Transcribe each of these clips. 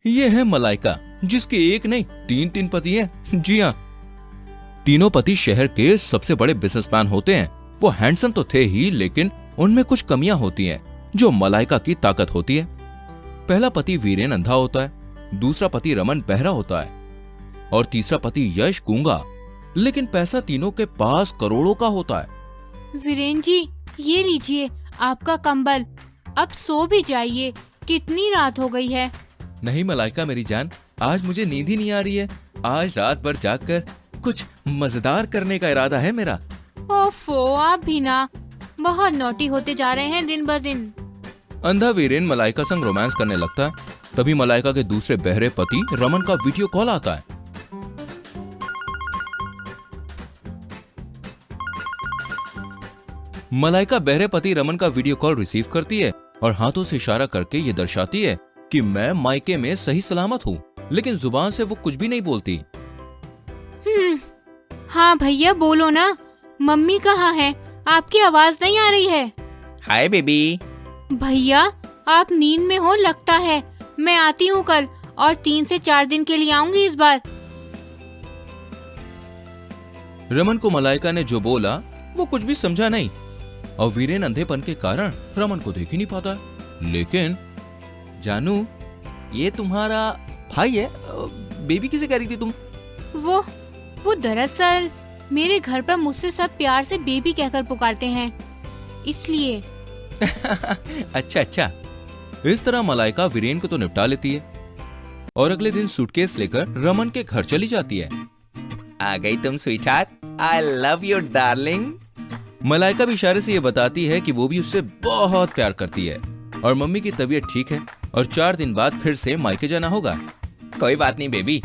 ये है मलाइका, जिसके एक नहीं तीन पति हैं। जी हाँ, तीनों पति शहर के सबसे बड़े बिजनेसमैन होते हैं। वो हैंडसम तो थे ही, लेकिन उनमें कुछ कमियां होती हैं जो मलाइका की ताकत होती है। पहला पति वीरेन अंधा होता है, दूसरा पति रमन बहरा होता है और तीसरा पति यश गूंगा। लेकिन पैसा तीनों के पास करोड़ों का होता है। वीरेन जी, ये लीजिए आपका कंबल, अब सो भी जाइए, कितनी रात हो गई है। नहीं मलाइका मेरी जान, आज मुझे नींद ही नहीं आ रही है। आज रात भर जागकर कुछ मजेदार करने का इरादा है मेरा। ओफो, आप भी ना बहुत नोटी होते जा रहे हैं दिन ब दिन। अंधा वीरेन मलाइका संग रोमांस करने लगता है। तभी मलाइका के दूसरे बहरे पति रमन का वीडियो कॉल आता है। मलाइका बहरे पति रमन का वीडियो कॉल रिसीव करती है और हाथों से इशारा करके ये दर्शाती है कि मैं मायके में सही सलामत हूँ, लेकिन जुबान से वो कुछ भी नहीं बोलती। हाँ भैया बोलो ना, मम्मी कहाँ है? आपकी आवाज नहीं आ रही है। Hi baby. भैया आप नींद में हो लगता है, मैं आती हूँ कल और 3 से 4 दिन के लिए आऊंगी इस बार। रमन को मलाइका ने जो बोला वो कुछ भी समझा नहीं और वीरेन अंधेपन के कारण रमन को देख ही नहीं पाता। लेकिन जानू, ये तुम्हारा भाई है? बेबी किसे कह रही थी तुम? वो दरअसल मेरे घर पर मुझसे सब प्यार से बेबी कहकर पुकारते हैं, इसलिए। अच्छा। इस तरह मलाइका वीरेन को तो निपटा लेती है और अगले दिन सूटकेस लेकर रमन के घर चली जाती है। आ गई तुम sweetheart, I love you darling. Malaika भी इशारे से ये बताती है कि वो भी उससे बहुत प्यार करती है और मम्मी की तबीयत ठीक है और 4 दिन बाद फिर से मायके जाना होगा। कोई बात नहीं बेबी,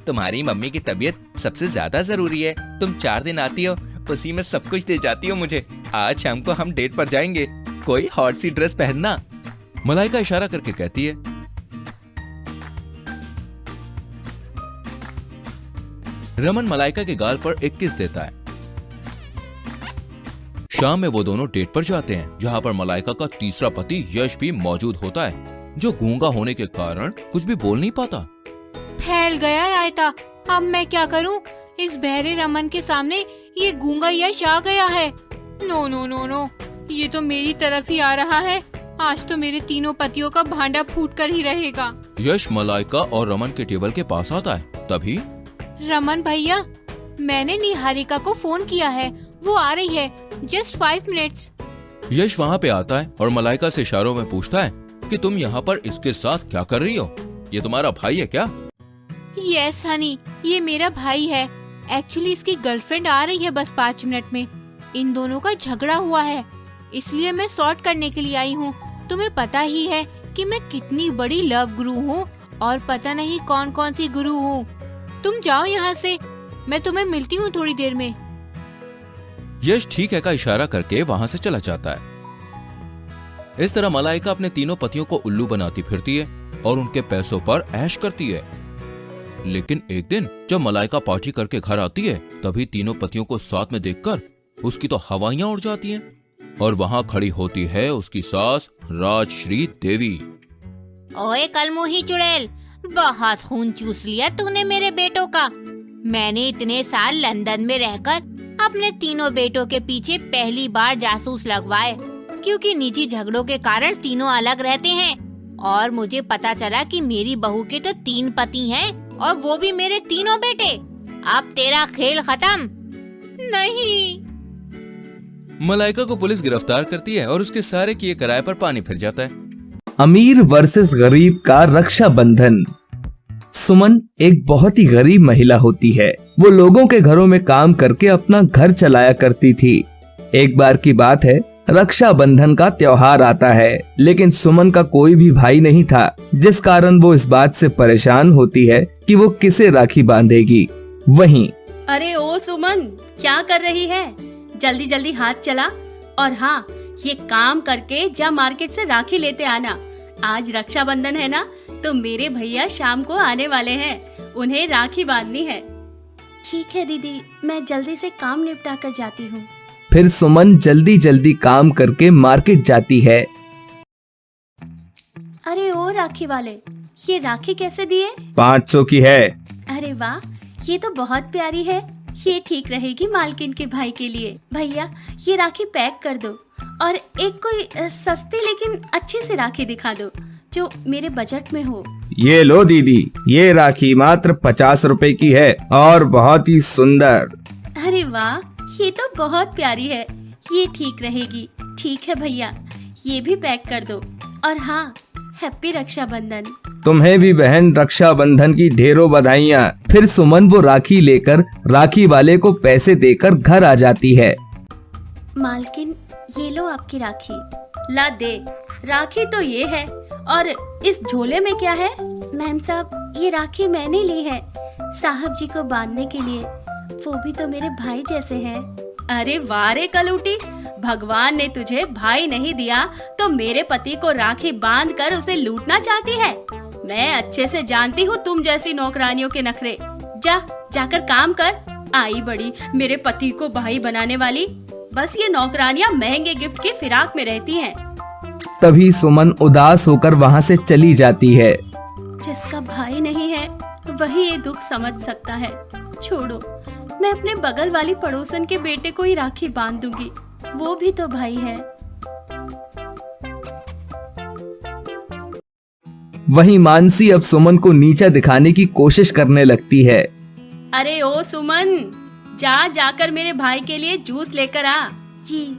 तुम्हारी मम्मी की तबीयत सबसे ज्यादा जरूरी है। तुम 4 दिन आती हो, उसी में सब कुछ दे जाती हो मुझे। आज शाम को हम डेट पर जाएंगे, कोई हॉट सी ड्रेस पहनना। मलाइका इशारा करके कहती है। रमन मलाइका के गाल पर एक किस देता है। शाम में वो दोनों डेट पर जाते हैं, जहाँ पर मलाइका का तीसरा पति यश भी मौजूद होता है, जो गूंगा होने के कारण कुछ भी बोल नहीं पाता। फैल गया रायता, अब मैं क्या करूं? इस बहरे रमन के सामने ये गूंगा यश आ गया है। नो, ये तो मेरी तरफ ही आ रहा है। आज तो मेरे तीनों पतियों का भांडा फूट कर ही रहेगा। यश मलाइका और रमन के टेबल के पास आता है। तभी रमन भैया, मैंने निहारिका को फोन किया है, वो आ रही है, जस्ट 5 मिनट्स। यश वहाँ पे आता है और मलाइका से इशारों में पूछता है कि तुम यहाँ पर इसके साथ क्या कर रही हो? ये तुम्हारा भाई है क्या? यस हनी, ये मेरा भाई है। एक्चुअली इसकी गर्लफ्रेंड आ रही है बस 5 मिनट में। इन दोनों का झगड़ा हुआ है, इसलिए मैं सॉर्ट करने के लिए आई हूँ। तुम्हें पता ही है कि मैं कितनी बड़ी लव गुरु हूँ और पता नहीं कौन कौन सी गुरु हूँ। तुम जाओ यहाँ से, मैं तुम्हें मिलती हूँ थोड़ी देर में। यश ठीक है का इशारा करके वहाँ से चला जाता है। इस तरह मलाइका अपने तीनों पतियों को उल्लू बनाती फिरती है और उनके पैसों पर ऐश करती है। लेकिन एक दिन जब मलाइका पार्टी करके घर आती है, तभी तीनों पतियों को साथ में देखकर उसकी तो हवाइयां उड़ जाती हैं और वहाँ खड़ी होती है उसकी सास राजश्री देवी। ओए कलमुही चुड़ैल, बहुत खून चूस लिया तूने मेरे बेटों का। मैंने इतने साल लंदन में रहकर अपने तीनों बेटों के पीछे पहली बार जासूस लगवाए, क्योंकि निजी झगड़ों के कारण तीनों अलग रहते हैं और मुझे पता चला कि मेरी बहू के तो 3 पति हैं और वो भी मेरे तीनों बेटे। अब तेरा खेल खत्म। नहीं। मलाइका को पुलिस गिरफ्तार करती है और उसके सारे किए किराए पर पानी फिर जाता है। अमीर वर्सेस गरीब का रक्षाबंधन। सुमन एक बहुत ही गरीब महिला होती है। वो लोगों के घरों में काम करके अपना घर चलाया करती थी। एक बार की बात है, रक्षाबंधन का त्योहार आता है, लेकिन सुमन का कोई भी भाई नहीं था, जिस कारण वो इस बात से परेशान होती है कि वो किसे राखी बांधेगी। वहीं अरे ओ सुमन, क्या कर रही है? जल्दी जल्दी हाथ चला और हाँ, ये काम करके जा मार्केट से राखी लेते आना। आज रक्षाबंधन है ना, तो मेरे भैया शाम को आने वाले हैं, उन्हें राखी बांधनी है। ठीक है दीदी, मैं जल्दी से काम निपटा कर जाती हूँ। फिर सुमन जल्दी जल्दी काम करके मार्केट जाती है। अरे ओ राखी वाले, ये राखी कैसे दिए? 500 की है। अरे वाह, ये तो बहुत प्यारी है। ये ठीक रहेगी मालकिन के भाई के लिए। भैया, ये राखी पैक कर दो और एक कोई सस्ती लेकिन अच्छी सी राखी दिखा दो जो मेरे बजट में हो। ये लो दीदी, ये राखी मात्र 50 रुपए की है और बहुत ही सुंदर। अरे वाह, ये तो बहुत प्यारी है। ये ठीक रहेगी। ठीक है भैया, ये भी पैक कर दो। और हाँ, हैप्पी रक्षाबंधन। तुम्हें भी बहन रक्षाबंधन की ढेरों बधाइयाँ। फिर सुमन वो राखी लेकर राखी वाले को पैसे देकर घर आ जाती है। मालकिन, ये लो आपकी राखी। ला दे। राखी तो ये है, और इस झोले में क्या है? मैम साहब, ये राखी मैंने ली है साहब जी को बांधने के लिए। वो भी तो मेरे भाई जैसे हैं। अरे वाह रे कलूटी, भगवान ने तुझे भाई नहीं दिया तो मेरे पति को राखी बांधकर उसे लूटना चाहती है। मैं अच्छे से जानती हूँ तुम जैसी नौकरानियों के नखरे। जाकर काम कर। आई बड़ी मेरे पति को भाई बनाने वाली। बस ये नौकरानियाँ महंगे गिफ्ट की फिराक में रहती हैं। तभी सुमन उदास होकर वहाँ से चली जाती है। जिसका भाई नहीं है वही ये दुख समझ सकता है। छोड़ो, मैं अपने बगल वाली पड़ोसन के बेटे को ही राखी बांध दूंगी। वो भी तो भाई है। वहीं मानसी अब सुमन को नीचा दिखाने की कोशिश करने लगती है। अरे ओ सुमन, जाकर मेरे भाई के लिए जूस लेकर आ। जी।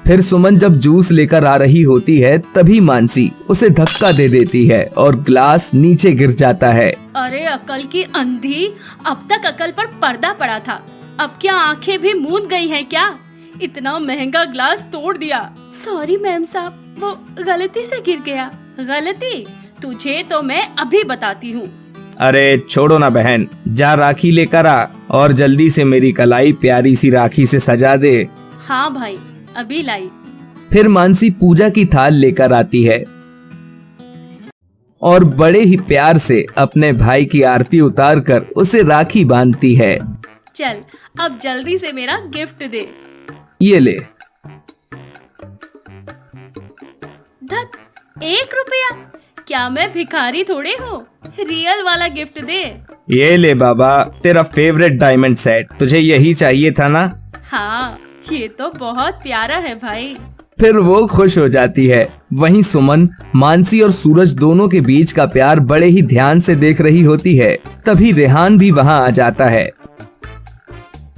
फिर सुमन जब जूस लेकर आ रही होती है तभी मानसी उसे धक्का दे देती है और ग्लास नीचे गिर जाता है। अरे अकल की अंधी, अब तक अकल पर पर्दा पड़ा था, अब क्या आंखें भी मूंद गई हैं क्या? इतना महंगा ग्लास तोड़ दिया। सॉरी मैम साहब, वो गलती से गिर गया। गलती? तुझे तो मैं अभी बताती हूँ। अरे छोड़ो ना बहन, जा राखी लेकर आ और जल्दी से मेरी कलाई प्यारी सी राखी से सजा दे। हाँ भाई, अभी लाई। फिर मानसी पूजा की थाल लेकर आती है और बड़े ही प्यार से अपने भाई की आरती उतारकर उसे राखी बांधती है। चल, अब जल्दी से मेरा गिफ्ट दे। ये ले। धत, 1 रुपया? क्या मैं भिखारी थोड़े हूँ? रियल वाला गिफ्ट दे। ये ले बाबा, तेरा फेवरेट डायमंड सेट। तुझे यही चाहिए था ना? हाँ, ये तो बहुत प्यारा है भाई। फिर वो खुश हो जाती है। वहीं सुमन मानसी और सूरज दोनों के बीच का प्यार बड़े ही ध्यान से देख रही होती है। तभी रेहान भी वहाँ आ जाता है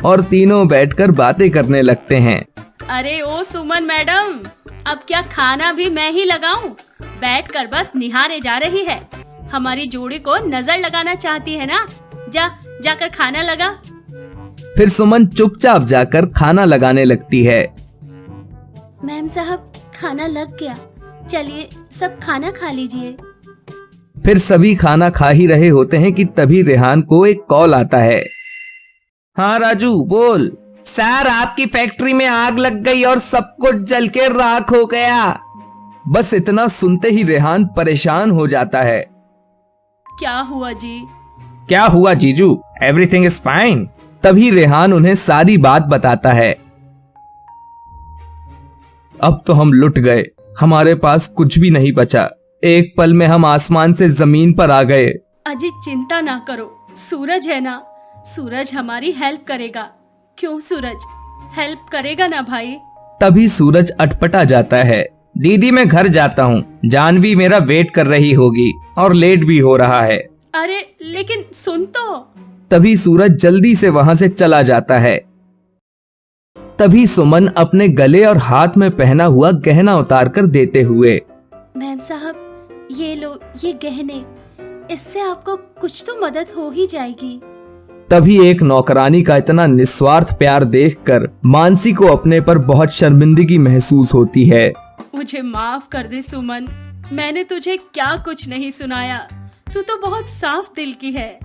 और तीनों बैठकर बातें करने लगते हैं। अरे ओ सुमन मैडम, अब क्या खाना भी मैं ही लगाऊं? बैठकर बस निहारे जा रही है। हमारी जोड़ी को नजर लगाना चाहती है ना? जाकर खाना लगा। फिर सुमन चुपचाप जाकर खाना लगाने लगती है। मैम साहब, खाना लग गया। चलिए सब खाना खा लीजिए। फिर सभी खाना खा ही रहे होते हैं कि तभी रेहान को एक कॉल आता है। हाँ राजू, बोल। सर, आपकी फैक्ट्री में आग लग गई और सब कुछ जल के राख हो गया। बस इतना सुनते ही रेहान परेशान हो जाता है। क्या हुआ जी? क्या हुआ जीजू? Everything is fine. तभी रेहान उन्हें सारी बात बताता है। अब तो हम लुट गए, हमारे पास कुछ भी नहीं बचा। एक पल में हम आसमान से जमीन पर आ गए। अजी चिंता ना करो, सूरज है ना, सूरज हमारी हेल्प करेगा। क्यों सूरज, हेल्प करेगा ना भाई? तभी सूरज अटपटा जाता है। दीदी मैं घर जाता हूँ, जानवी मेरा वेट कर रही होगी और लेट भी हो रहा है। अरे लेकिन सुन तो। तभी सूरज जल्दी से वहाँ से चला जाता है। तभी सुमन अपने गले और हाथ में पहना हुआ गहना उतार कर देते हुए, मैम साहब ये लो, ये गहने, इससे आपको कुछ तो मदद हो ही जाएगी। तभी एक नौकरानी का इतना निस्वार्थ प्यार देखकर मानसी को अपने पर बहुत शर्मिंदगी महसूस होती है। मुझे माफ कर दे सुमन, मैंने तुझे क्या कुछ नहीं सुनाया। तू तो बहुत साफ दिल की है।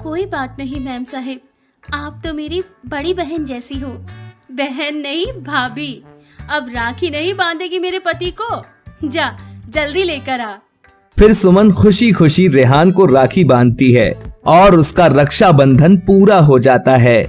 कोई बात नहीं मैम साहिब, आप तो मेरी बड़ी बहन जैसी हो। बहन नहीं, भाभी। अब राखी नहीं बांधेगी मेरे पति को? जा जल्दी लेकर आ। फिर सुमन खुशी खुशी रेहान को राखी बांधती है और उसका रक्षाबंधन पूरा हो जाता है।